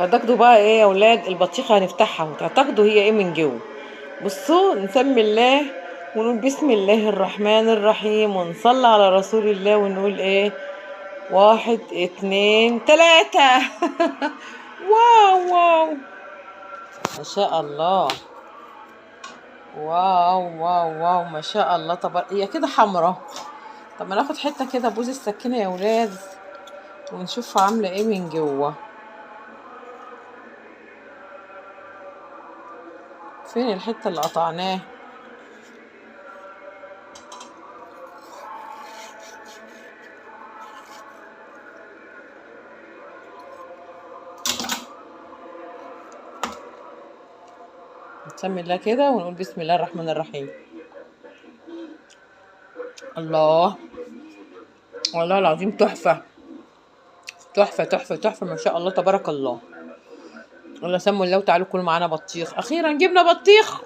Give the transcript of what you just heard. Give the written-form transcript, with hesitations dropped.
تعتقدوا بقى ايه يا اولاد البطيخه هنفتحها وتعتقدوا هي ايه من جوه؟ بصوا، نسمي الله ونقول بسم الله الرحمن الرحيم ونصلي على رسول الله ونقول ايه؟ 1 2 3. واو واو، ما شاء الله. واو واو واو، ما شاء الله. طب هي كده حمرا. طب ما ناخد حته كده بوز السكينه يا ولاد ونشوفها عامله ايه من جوه. فين الحته اللي قطعناه؟ نسمي الله كده ونقول بسم الله الرحمن الرحيم. الله، والله العظيم تحفه تحفه تحفه تحفه، ما شاء الله تبارك الله. الله، سموا الله وتعالوا كلوا معانا بطيخ. اخيرا جبنا بطيخ.